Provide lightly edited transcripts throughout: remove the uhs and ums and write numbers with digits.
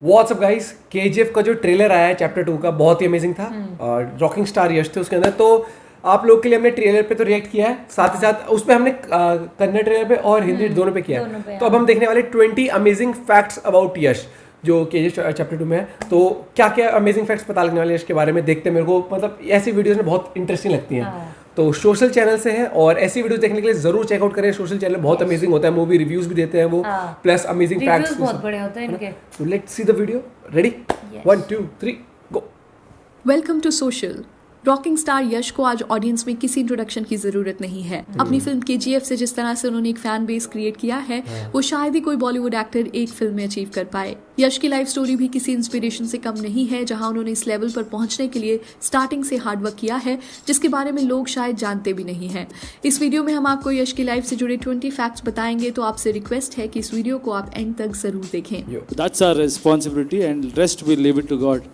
WhatsApp guys, KGF का जो trailer आया है चैप्टर 2 का बहुत ही अमेजिंग था और रॉकिंग स्टार यश थे उसके अंदर। तो आप लोग के लिए हमने ट्रेलर पे तो रिएक्ट किया है, साथ ही साथ उसमें हमने कन्नड़ ट्रेलर पे और हिंदी दोनों पे किया है। तो अब हम देखने वाले 20 अमेजिंग फैक्ट्स अबाउट यश जो केजीएफ चैप्टर 2 में है। तो क्या क्या अमेजिंग फैक्ट्स पता लगने वाले यश के बारे में देखते हैं। मेरे को मतलब ऐसी वीडियोस में बहुत इंटरेस्टिंग लगती हैं। तो सोशल चैनल से है और ऐसी वीडियो देखने के लिए जरूर चेकआउट करें। सोशल चैनल बहुत अमेजिंग होता है, मूवी रिव्यूज भी देते हैं वो, प्लस अमेजिंग फैक्ट्स बहुत बड़े होते हैं इनके। तो let's see the video. Ready? 1 2 3 go. Welcome to social. Rocking star Yash को आज ऑडियंस में किसी इंट्रोडक्शन की जरूरत नहीं है। अपनी फिल्म केजीएफ से जिस तरह से उन्होंने एक फैन बेस क्रिएट किया है वो शायद ही कोई बॉलीवुड एक्टर एक फिल्म में अचीव कर पाए। यश की लाइफ स्टोरी भी किसी इंस्पिरेशन से कम नहीं है, जहां उन्होंने इस लेवल पर पहुंचने के लिए स्टार्टिंग से हार्डवर्क किया है जिसके बारे में लोग शायद जानते भी नहीं हैं। इस वीडियो में हम आपको यश की लाइफ से जुड़े 20 फैक्ट्स बताएंगे, तो आपसे रिक्वेस्ट है कि इस वीडियो को आप एंड तक जरूर देखें। That's our responsibility and rest we leave it to God.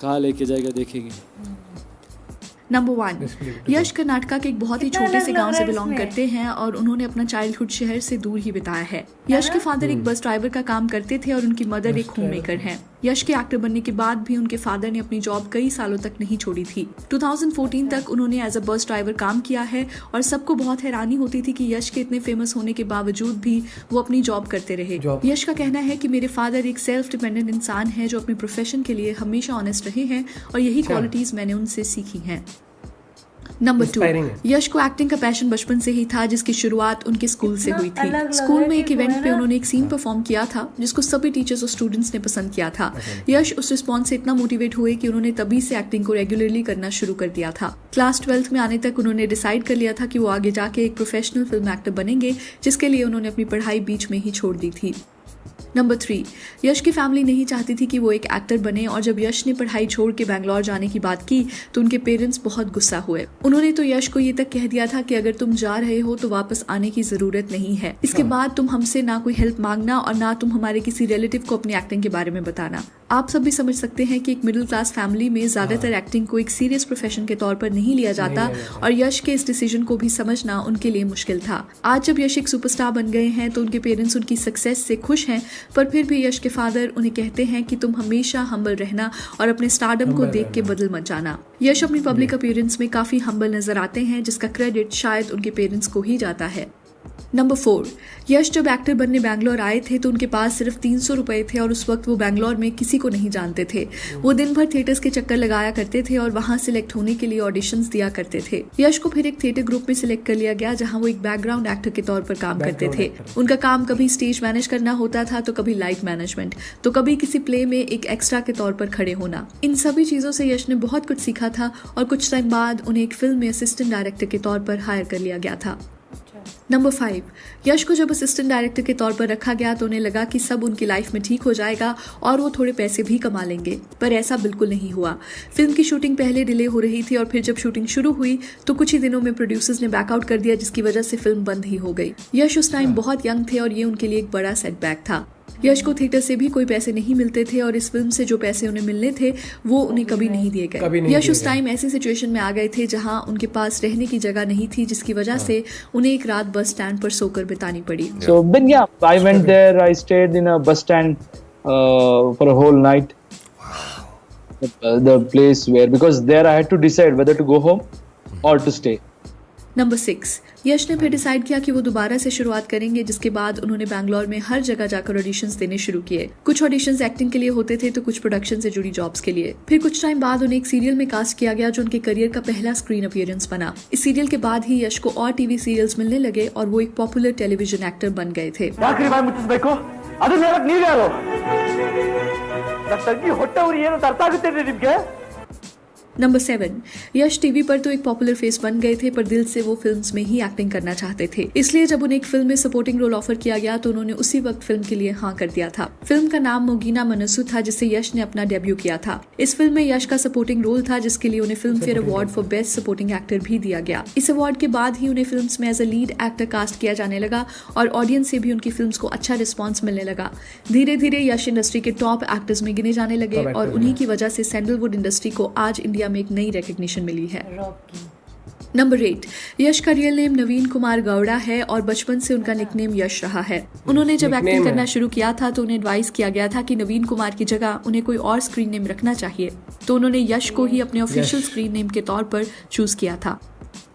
कहाँ लेके जाएगा देखेंगे। नंबर 1, यश कर्नाटका के एक बहुत ही छोटे से गांव से बिलोंग करते हैं और उन्होंने अपना चाइल्डहुड शहर से दूर ही बिताया है। यश के फादर एक बस ड्राइवर का काम करते थे और उनकी मदर एक होम मेकर हैं। यश के एक्टर बनने के बाद भी उनके फादर ने अपनी जॉब कई सालों तक नहीं छोड़ी थी। 2014 तक उन्होंने एज अ बस ड्राइवर काम किया है और सबको बहुत हैरानी होती थी कि यश के इतने फेमस होने के बावजूद भी वो अपनी जॉब करते रहे। यश का कहना है कि मेरे फादर एक सेल्फ डिपेंडेंट इंसान है जो अपने प्रोफेशन के लिए हमेशा ऑनेस्ट रहे हैं और यही क्वालिटीज मैंने उनसे सीखी हैं। नंबर 2, यश को एक्टिंग का पैशन बचपन से ही था जिसकी शुरुआत उनके स्कूल से हुई थी। स्कूल में एक इवेंट पे उन्होंने एक सीन परफॉर्म किया था जिसको सभी टीचर्स और स्टूडेंट्स ने पसंद किया था। यश उस रिस्पॉन्स से इतना मोटिवेट हुए कि उन्होंने तभी से एक्टिंग को रेगुलरली करना शुरू कर दिया था। क्लास 12th में आने तक उन्होंने डिसाइड कर लिया था कि वो आगे जाके एक प्रोफेशनल फिल्म एक्टर बनेंगे, जिसके लिए उन्होंने अपनी पढ़ाई बीच में ही छोड़ दी थी। नंबर 3, यश की फैमिली नहीं चाहती थी कि वो एक एक्टर बने और जब यश ने पढ़ाई छोड़ के बैंगलोर जाने की बात की तो उनके पेरेंट्स बहुत गुस्सा हुए। उन्होंने तो यश को ये तक कह दिया था कि अगर तुम जा रहे हो तो वापस आने की जरूरत नहीं है। इसके बाद तुम हमसे ना कोई हेल्प मांगना और ना तुम हमारे किसी रिलेटिव को अपनी एक्टिंग के बारे में बताना। आप सब भी समझ सकते हैं कि एक मिडिल क्लास फैमिली में ज्यादातर एक्टिंग को एक सीरियस प्रोफेशन के तौर पर नहीं लिया जाता और यश के इस डिसीजन को भी समझना उनके लिए मुश्किल था। आज जब यश एक सुपरस्टार बन गए हैं तो उनके पेरेंट्स उनकी सक्सेस से खुश हैं, पर फिर भी यश के फादर उन्हें कहते हैं कि तुम हमेशा हम्बल रहना और अपने स्टारडम को देख के बदल मत जाना। यश अपनी पब्लिक अपीयरेंस में काफी हम्बल नजर आते हैं, जिसका क्रेडिट शायद उनके पेरेंट्स को ही जाता है। नंबर 4, यश जब एक्टर बनने बैंगलोर आए थे तो उनके पास सिर्फ 300 रुपए थे और उस वक्त वो बैंगलोर में किसी को नहीं जानते थे। वो दिन भर थिएटर्स के चक्कर लगाया करते थे और वहां सिलेक्ट होने के लिए ऑडिशंस दिया करते थे। यश को फिर एक थिएटर ग्रुप में सिलेक्ट कर लिया गया जहां वो एक बैकग्राउंड एक्टर के तौर पर काम करते थे। उनका काम कभी स्टेज मैनेज करना होता था तो कभी लाइट मैनेजमेंट, तो कभी किसी प्ले में एक एक्स्ट्रा के तौर पर खड़े होना। इन सभी चीजों से यश ने बहुत कुछ सीखा था और कुछ टाइम बाद उन्हें एक फिल्म में असिस्टेंट डायरेक्टर के तौर पर हायर कर लिया गया था। नंबर 5, यश को जब असिस्टेंट डायरेक्टर के तौर पर रखा गया तो उन्हें लगा कि सब उनकी लाइफ में ठीक हो जाएगा और वो थोड़े पैसे भी कमा लेंगे, पर ऐसा बिल्कुल नहीं हुआ। फिल्म की शूटिंग पहले डिले हो रही थी और फिर जब शूटिंग शुरू हुई तो कुछ ही दिनों में प्रोड्यूसर्स ने बैकआउट कर दिया, जिसकी वजह से फिल्म बंद ही हो गई। यश उस टाइम बहुत यंग थे और ये उनके लिए एक बड़ा सेटबैक था। यश को थिएटर से भी कोई पैसे नहीं मिलते थे और इस फिल्म से जो पैसे उन्हें मिलने थे वो उन्हें कभी नहीं दिए गए। यश उस टाइम ऐसी सिचुएशन में आ गए थे जहां उनके पास रहने की जगह नहीं थी, जिसकी वजह से उन्हें एक रात बस स्टैंड पर सोकर बितानी पड़ी। So then yeah, I went there. I stayed in a bus stand for a whole night. The place where, because there I had to decide whether to go home or to stay. Number 6, यश ने फिर decide किया कि वो दोबारा से शुरुआत करेंगे, जिसके बाद उन्होंने बैंगलोर में हर जगह जाकर ऑडिशंस देने शुरू किए। कुछ ऑडिशंस एक्टिंग के लिए होते थे तो कुछ प्रोडक्शन से जुड़ी जॉब्स के लिए। फिर कुछ टाइम बाद उन्हें एक सीरियल में कास्ट किया गया जो उनके करियर का पहला स्क्रीन अपीयरेंस बना। इस सीरियल के बाद ही यश को और टीवी सीरियल्स मिलने लगे और वो एक पॉपुलर टेलीविजन एक्टर बन गए थे। नंबर 7, यश टीवी पर तो एक पॉपुलर फेस बन गए थे, पर दिल से वो फिल्म्स में ही एक्टिंग करना चाहते थे। इसलिए जब उन्हें एक फिल्म में सपोर्टिंग रोल ऑफर किया गया तो उन्होंने उसी वक्त फिल्म के लिए हाँ कर दिया था। फिल्म का नाम मोगीना मनसू था, जिससे यश ने अपना डेब्यू किया था। इस फिल्म में यश का सपोर्टिंग रोल था, जिसके लिए उन्हें film fair award for best supporting actor भी दिया गया। इस अवार्ड के बाद ही उन्हें फिल्म्स में as a lead actor cast किया जाने लगा और ऑडियंस से भी उनकी फिल्म्स को अच्छा रिस्पॉन्स मिलने लगा। धीरे धीरे यश इंडस्ट्री के टॉप एक्टर्स में गिने जाने लगे और उन्हीं की वजह से सैंडलवुड इंडस्ट्री को आज इंडिया में एक नई रिकॉग्निशन मिली है। नंबर 8, यश का रियल नेम नवीन कुमार गौड़ा है और बचपन से उनका निकनेम यश रहा है। उन्होंने जब एक्टिंग करना शुरू किया था तो उन्हें एडवाइस किया गया था कि नवीन कुमार की जगह उन्हें कोई और स्क्रीन नेम रखना चाहिए, तो उन्होंने यश को ही अपने ऑफिशियल स्क्रीन नेम के तौर पर चूज किया था।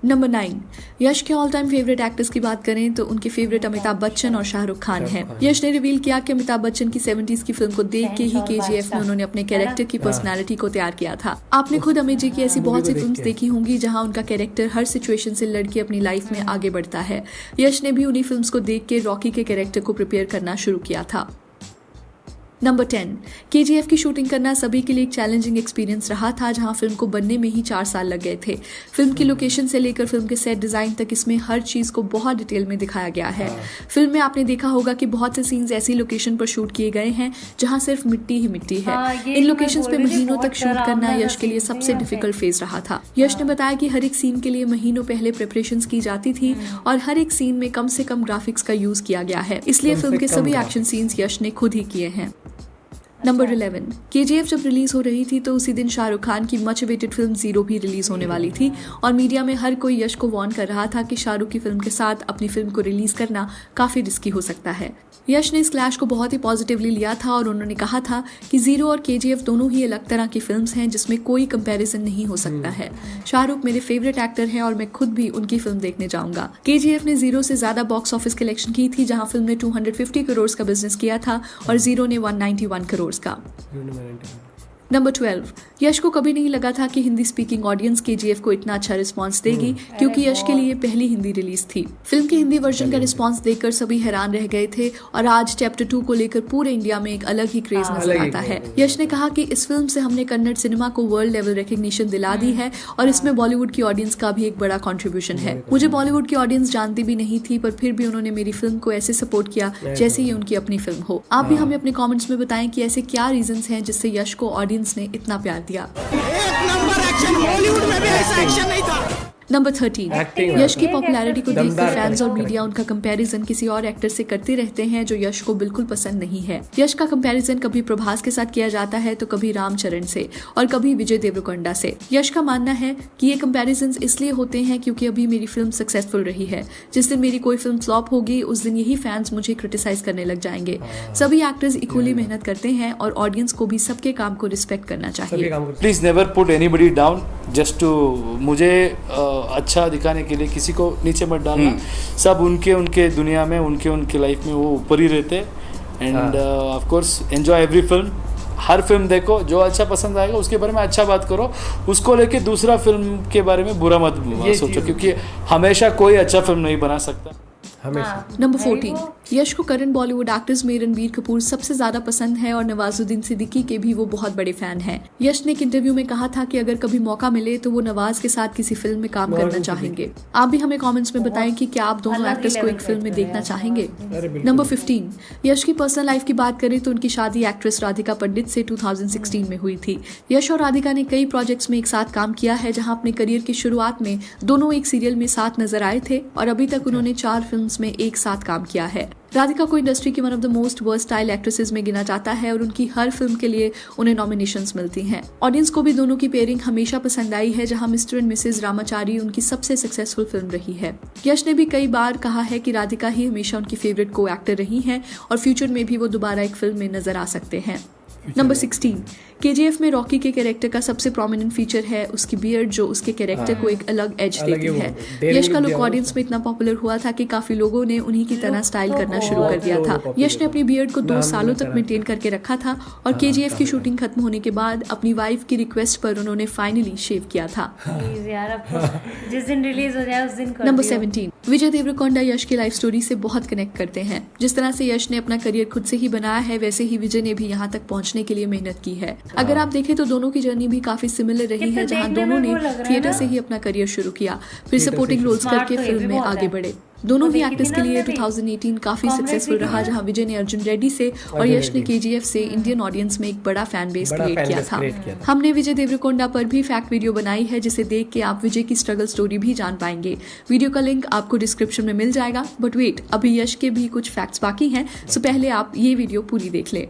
नंबर 9, यश के ऑल टाइम फेवरेट एक्टर्स की बात करें तो उनके फेवरेट अमिताभ बच्चन और शाहरुख खान हैं। यश ने रिवील किया कि अमिताभ बच्चन की 70s की फिल्म को देख के ही KGF में उन्होंने अपने कैरेक्टर की पर्सनालिटी को तैयार किया था। आपने खुद अमित जी की ऐसी बहुत सी फिल्म्स देखी होंगी जहां उनका कैरेक्टर हर सिचुएशन से लड़के अपनी लाइफ में आगे बढ़ता है। यश ने भी उन्हीं फिल्म्स को देख के रॉकी के कैरेक्टर को प्रिपेयर करना शुरू किया था। नंबर 10, KGF की शूटिंग करना सभी के लिए एक चैलेंजिंग एक्सपीरियंस रहा था, जहां फिल्म को बनने में ही 4 साल लग गए थे। फिल्म की लोकेशन से लेकर फिल्म के सेट डिजाइन तक इसमें हर चीज को बहुत डिटेल में दिखाया गया है। फिल्म में आपने देखा होगा कि बहुत से सीन्स ऐसी लोकेशन पर शूट किए गए हैं जहां सिर्फ मिट्टी ही मिट्टी है। इन लोकेशंस पे महीनों तक शूट करना यश के लिए सबसे डिफिकल्ट फेज रहा था। यश ने बताया कि हर एक सीन के लिए महीनों पहले प्रिपरेशंस की जाती थी और हर एक सीन में कम से कम ग्राफिक्स का यूज किया गया है, इसलिए फिल्म के सभी एक्शन सीन्स यश ने खुद ही किए हैं। नंबर 11, KGF जब रिलीज हो रही थी तो उसी दिन शाहरुख खान की मच अवेटेड फिल्म जीरो भी रिलीज होने वाली थी और मीडिया में हर कोई यश को वार्न कर रहा था कि शाहरुख की फिल्म के साथ अपनी फिल्म को रिलीज करना काफी रिस्की हो सकता है। यश ने इस क्लैश को बहुत ही पॉजिटिवली लिया था और उन्होंने कहा था कि जीरो और KGF दोनों ही अलग तरह की फिल्म्स हैं जिसमें कोई कंपैरिजन नहीं हो सकता है। शाहरुख मेरे फेवरेट एक्टर हैं और मैं खुद भी उनकी फिल्म देखने जाऊंगा। KGF ने जीरो से ज्यादा बॉक्स ऑफिस कलेक्शन की थी, जहां फिल्म ने 250 करोड़ का बिजनेस किया था और जीरो ने 191 करोड़ का। नंबर 12, यश को कभी नहीं लगा था कि हिंदी स्पीकिंग ऑडियंस KGF को इतना अच्छा रिस्पांस देगी, क्योंकि यश के लिए पहली हिंदी रिलीज थी। फिल्म के हिंदी वर्जन का रिस्पांस देखकर सभी हैरान रह गए थे और आज चैप्टर 2 को लेकर पूरे इंडिया में एक अलग ही क्रेज नजर आता है। यश ने कहा कि इस फिल्म से हमने कन्नड़ सिनेमा को वर्ल्ड लेवल रिकग्निशन दिला दी है और इसमें बॉलीवुड की ऑडियंस का भी एक बड़ा कॉन्ट्रीब्यूशन है। मुझे बॉलीवुड की ऑडियंस जानती भी नहीं थी, पर फिर भी उन्होंने मेरी फिल्म को ऐसे सपोर्ट किया जैसे ये उनकी अपनी फिल्म हो। आप भी हमें अपने कॉमेंट्स में बताएं कि ऐसे क्या रीजंस हैं जिससे यश को ऑडियंस ने इतना प्यार दिया। एक नंबर एक्शन, बॉलीवुड में भी ऐसा एक्शन नहीं था। नंबर 13, यश की पॉपुलैरिटी को देखकर फैंस और मीडिया उनका कंपैरिजन किसी और एक्टर से करते रहते हैं जो यश को बिल्कुल पसंद नहीं है। यश का कंपैरिजन कभी प्रभास के साथ किया जाता है तो कभी रामचरण से और कभी विजय देवरकोंडा से। यश का मानना है कि ये कंपैरिजन इसलिए होते हैं क्योंकि अभी मेरी फिल्म सक्सेसफुल रही है। जिस दिन मेरी कोई फिल्म फ्लॉप होगी उस दिन यही फैंस मुझे क्रिटिसाइज करने लग जाएंगे। सभी एक्टर्स इक्वली मेहनत करते हैं और ऑडियंस को भी सबके काम को रिस्पेक्ट करना चाहिए। Please never put anybody down just to मुझे अच्छा दिखाने के लिए किसी को नीचे मत डालना। सब उनके दुनिया में उनके लाइफ में वो ऊपर ही रहते end of course enjoy every film. Her film देखो, जो अच्छा पसंद आएगा उसके बारे में अच्छा बात करो, उसको लेके दूसरा फिल्म के बारे में बुरा मत सोचो, क्योंकि हमेशा कोई अच्छा फिल्म नहीं बना सकता। नंबर 14, यश को करंट बॉलीवुड एक्टर्स में रणबीर कपूर सबसे ज्यादा पसंद है और नवाजुद्दीन सिद्दीकी के भी वो बहुत बड़े फैन हैं। यश ने एक इंटरव्यू में कहा था कि अगर कभी मौका मिले तो वो नवाज के साथ किसी फिल्म में काम करना चाहेंगे। आप भी हमें कमेंट्स में बताएं कि क्या आप दोनों एक्टर्स को एक फिल्म में देखना चाहेंगे। नंबर 15, यश की पर्सनल लाइफ की बात करें तो उनकी शादी एक्ट्रेस राधिका पंडित से 2016 में हुई थी। यश और राधिका ने कई प्रोजेक्ट्स में एक साथ काम किया है, जहां अपने करियर की शुरुआत में दोनों एक सीरियल में साथ नजर आए थे और अभी तक उन्होंने 4 फिल्म्स में एक साथ काम किया है। राधिका को इंडस्ट्री की one of the most versatile actresses में गिना जाता है और उनकी हर फिल्म के लिए उन्हें नॉमिनेशंस मिलती हैं। ऑडियंस को भी दोनों की पेयरिंग हमेशा पसंद आई है, जहां मिस्टर एंड मिसेज रामाचारी उनकी सबसे सक्सेसफुल फिल्म रही है। यश ने भी कई बार कहा है कि राधिका ही हमेशा उनकी फेवरेट को एक्टर रही हैं और फ्यूचर में भी वो दोबारा एक फिल्म में नजर आ सकते हैं। नंबर 16, KGF में रॉकी के कैरेक्टर का सबसे प्रोमिनेंट फीचर है उसकी बियर्ड, जो उसके कैरेक्टर को एक अलग एज देती है। यश का लुक ऑडियंस में इतना पॉपुलर हुआ था कि काफी लोगों ने उन्हीं की तरह स्टाइल करना शुरू कर दिया था। यश ने अपनी बियर्ड को 2 सालों तक मेंटेन करके रखा था और KGF की शूटिंग खत्म होने के बाद अपनी वाइफ की रिक्वेस्ट पर उन्होंने फाइनली शेव किया था। जिस दिन रिलीज हो जाए उस दिन कर नंबर दियो। 17, विजय देवरकोंडा यश की लाइफ स्टोरी से बहुत कनेक्ट करते हैं। जिस तरह से यश ने अपना करियर खुद से ही बनाया है, वैसे ही विजय ने भी यहाँ तक पहुँचने के लिए मेहनत की है। अगर आप देखें तो दोनों की जर्नी भी काफी सिमिलर रही है, जहां दोनों ने थिएटर से ही अपना करियर शुरू किया, फिर सपोर्टिंग रोल्स करके फिल्म में आगे बढ़े। दोनों ही एक्टर्स के लिए 2018 काफी सक्सेसफुल रहा, जहां विजय ने अर्जुन रेड्डी से और यश ने KGF से इंडियन ऑडियंस में एक बड़ा फैन बेस क्रिएट किया था। हमने विजय देवरकोंडा पर भी फैक्ट वीडियो बनाई है, जिसे देख के आप विजय की स्ट्रगल स्टोरी भी जान पाएंगे। वीडियो का लिंक आपको डिस्क्रिप्शन में मिल जाएगा। बट वेट, अभी यश के भी कुछ फैक्ट्स बाकी हैं, सो पहले आप ये वीडियो पूरी देख ले।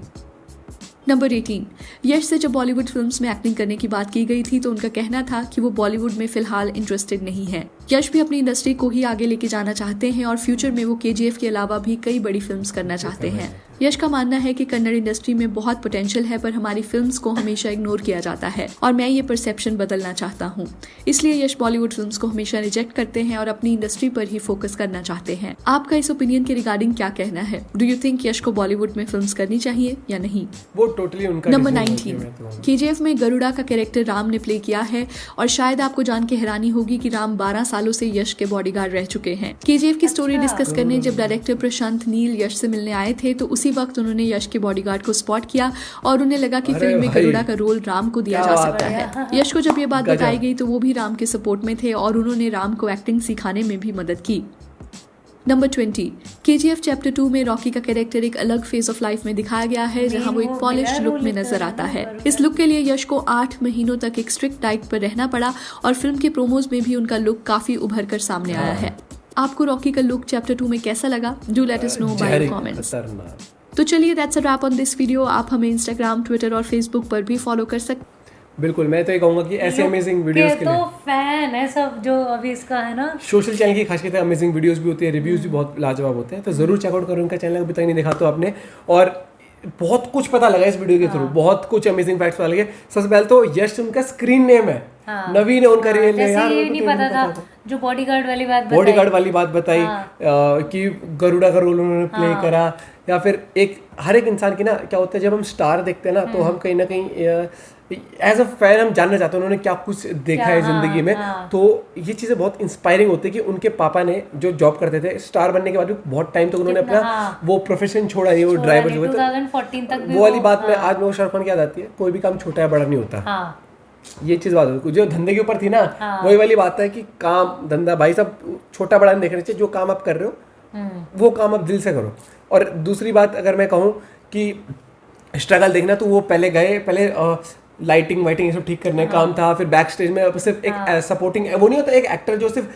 नंबर 18। यश से जब बॉलीवुड फिल्म्स में एक्टिंग करने की बात की गई थी तो उनका कहना था कि वो बॉलीवुड में फिलहाल इंटरेस्टेड नहीं है। यश भी अपनी इंडस्ट्री को ही आगे लेके जाना चाहते हैं और फ्यूचर में वो KGF के अलावा भी कई बड़ी फिल्म्स करना चाहते हैं। यश का मानना है कि कन्नड़ इंडस्ट्री में बहुत पोटेंशियल है पर हमारी फिल्म्स को हमेशा इग्नोर किया जाता है और मैं ये परसेप्शन बदलना चाहता हूँ। इसलिए यश बॉलीवुड फिल्म्स को हमेशा रिजेक्ट करते हैं और अपनी इंडस्ट्री पर ही फोकस करना चाहते हैं। आपका इस ओपिनियन के रिगार्डिंग क्या कहना है? डू यू थिंक यश को बॉलीवुड में फिल्म्स करनी चाहिए या नहीं? वो टोटली उनका नंबर decision 19। होती है, मैं तो- KGF में गरुड़ा का कैरेक्टर राम ने प्ले किया है और शायद आपको जान के हैरानी होगी कि राम 12 सालों से यश के बॉडीगार्ड रह चुके हैं। KGF की स्टोरी डिस्कस करने जब डायरेक्टर प्रशांत नील यश से मिलने आए थे तो उसी वक्त उन्होंने यश के बॉडीगार्ड को स्पॉट किया और उन्हें लगा कि अरे फिल्म में भाई, गरुड़ा का रोल राम को दिया क्या जा बात सकता है। है। यश को जब ये बात गजब। बताई गई तो वो भी राम के सपोर्ट में थे और उन्होंने राम को एक्टिंग सिखाने में भी मदद की। नंबर 20। KGF चैप्टर 2 में रॉकी का कैरेक्टर एक अलग फेज ऑफ लाइफ में दिखाया गया है जहां वो एक पॉलिश लुक में नजर आता है। इस लुक के लिए यश को 8 महीनों तक एक स्ट्रिक्ट डाइट पर रहना पड़ा और फिल्म के प्रोमोज में भी उनका लुक काफी उभर कर सामने आया है। आपको रॉकी का लुक चैप्टर 2 में कैसा लगा? डू लेट अस नो बाय जहरी, कमेंट्स। खतरनाक। तो चलिए that's a wrap on this video. आप हमें इंस्टाग्राम, ट्विटर और फेसबुक पर भी फॉलो कर सकते। बिल्कुल, मैं तो ये कहूंगा कि ऐसे अमेजिंग वीडियोस के तो लिए फैन है सब जो अभी इसका है ना। सोशल चैनल की खासियत है, अमेजिंग वीडियोस भी होती है, रिव्यूज भी बहुत लाजवाब होते हैं, तो जरूर चेकआउट करो उनका चैनल, अभी तक नहीं देखा तो आपने। और बहुत कुछ पता लगा इस वीडियो के थ्रू, बहुत कुछ अमेजिंग फैक्ट्स पता लगे। सबसे पहले तो यश उनका स्क्रीन नेम है, नवीन है उनका रियल नेम। यार ये नहीं पता था जो बॉडीगार्ड वाली बात बताई। बॉडीगार्ड वाली बात बताई कि गरुड़ा का रोल उन्होंने प्ले करा। या फिर एक हर एक इंसान की ना क्या होता है, जब हम स्टार देखते हैं ना तो हम कहीं ना कहीं एज अ फैन हम जानना चाहते हैं उन्होंने क्या कुछ देखा है जिंदगी में। तो ये चीज़ें बहुत इंस्पायरिंग होती है कि उनके पापा ने जो जॉब करते थे, स्टार बनने के बाद भी बहुत टाइम तक उन्होंने अपना वो प्रोफेशन छोड़ा नहीं, वो ड्राइवर जो है। 2014 तक भी वो वाली बात में आज मेरे शाहरुख खान की याद आती है, कोई भी काम छोटा या बड़ा नहीं होता। ये चीज़ बात होती है जो धंधे के ऊपर थी ना, वही वाली बात है कि काम धंधा भाई सब छोटा बड़ा नहीं देखना चाहिए, जो काम आप कर रहे हो वो काम आप दिल से करो। और दूसरी बात अगर मैं कहूँ कि स्ट्रगल देखना, तो वो पहले लाइटिंग वाइटिंग ये सब ठीक करने का काम था, फिर बैक स्टेज में सिर्फ एक सपोर्टिंग, वो नहीं होता एक एक्टर जो सिर्फ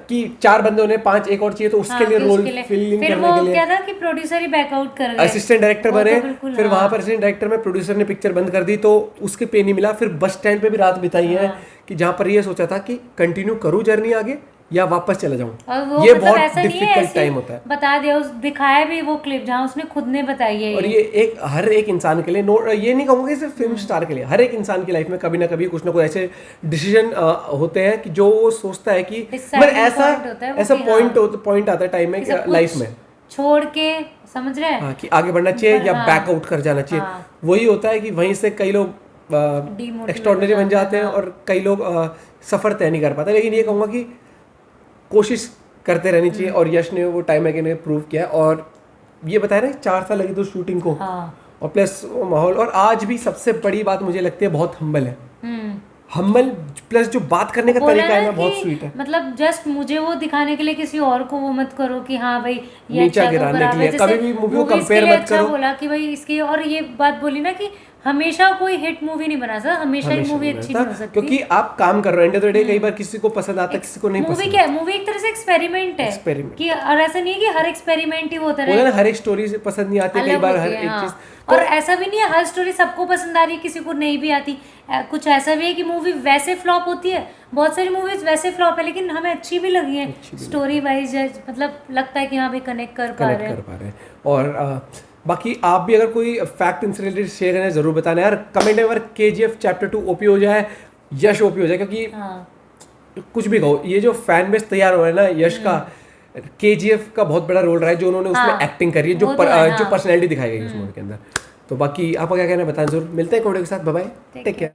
कि 4 बंदे होने 5 एक और चाहिए तो उसके लिए रोल फिल इन करने के लिए क्या था कि प्रोड्यूसर ही बैकआउट कर गए, असिस्टेंट डायरेक्टर बने। फिर वहां पर असिस्टेंट डायरेक्टर में प्रोड्यूसर ने पिक्चर बंद कर दी तो उसके पे नहीं मिला। फिर बस स्टैंड पे भी रात बिताई है कि जहाँ पर ये सोचा था कि कंटिन्यू करूँ जर्नी आगे या वापस चला जाऊँ। ये मतलब बहुत डिफिकल्ट टाइम होता है। बता दिया, उस दिखाया भी वो क्लिप जहाँ उसने खुद ने बताई है। और ये एक हर एक इंसान के लिए, ये नहीं कहूँगा सिर्फ फिल्म स्टार के लिए, हर एक इंसान की लाइफ में कभी ना कभी कुछ ना कुछ ऐसे डिसीजन होते हैं कि जो वो सोचता है कि ऐसा पॉइंट आता है टाइम में लाइफ में छोड़ के, समझ रहे हैं कि आगे बढ़ना चाहिए या बैकआउट कर जाना चाहिए। वही होता है कि वहीं से कई लोग एक्स्ट्राऑर्डिनरी बन जाते हैं और कई लोग सफर तय नहीं कर पाते। लेकिन ये कहूँगा कि कोशिश करते रहनी चाहिए और यश ने वो टाइम अगेन प्रूव किया। और ये बताया ना 4 साल लगे तो शूटिंग को, और प्लस माहौल। और आज भी सबसे बड़ी बात मुझे लगती है बहुत हम्बल है, हम्बल प्लस जो बात करने का तरीका है ना बहुत स्वीट है। मतलब जस्ट मुझे वो दिखाने के लिए किसी और को वो मत करो कि हाँ भाई ये नीचा अच्छा गिराने के लिए, कभी भी मूवी को कंपेयर कंपेयर मत करो। बोला कि भाई इसकी, और ये बात बोली ना कि हमेशा कोई हिट मूवी नहीं बना सकता, हमेशा ही मूवी अच्छी नहीं हो सकती, क्योंकि आप काम कर रहे हो। एंड ऑफ द डे कई बार किसी को पसंद आता है, किसी को नहीं पसंद। मूवी क्या है, मूवी एक तरह से एक्सपेरिमेंट है एक्सपेरिमेंट कि, और ऐसा नहीं है कि हर एक्सपेरिमेंट ही होता है ना, हर एक स्टोरी से पसंद नहीं आती कई बार हर एक चीज। और ऐसा भी नहीं है हर स्टोरी सबको पसंद आ रही है, किसी को नहीं भी आती। कुछ ऐसा भी है कि मूवी वैसे फ्लॉप होती है, बहुत सारी मूवीज वैसे फ्लॉप है लेकिन हमें अच्छी भी लगी है स्टोरी वाइज, मतलब लगता है कि हाँ भाई कनेक्ट कर पा रहे हैं। और बाकी आप भी अगर कोई फैक्ट इनसे रिलेटेड शेयर करना जरूर बताना यार कमेंट में। अगर KGF चैप्टर 2 ओपी हो जाए, यश ओपी हो जाए, क्योंकि कुछ भी कहो ये जो फैन बेस तैयार हो रहा है ना यश का, KGF का बहुत बड़ा रोल रहा है जो उन्होंने उसमें एक्टिंग करी है, जो पर्सनैलिटी दिखाई गई उसमें के अंदर। तो बाकी आपका क्या कहना है बताएं जरूर। मिलते हैं कोडे के साथ, बाय बाय, टेक केयर।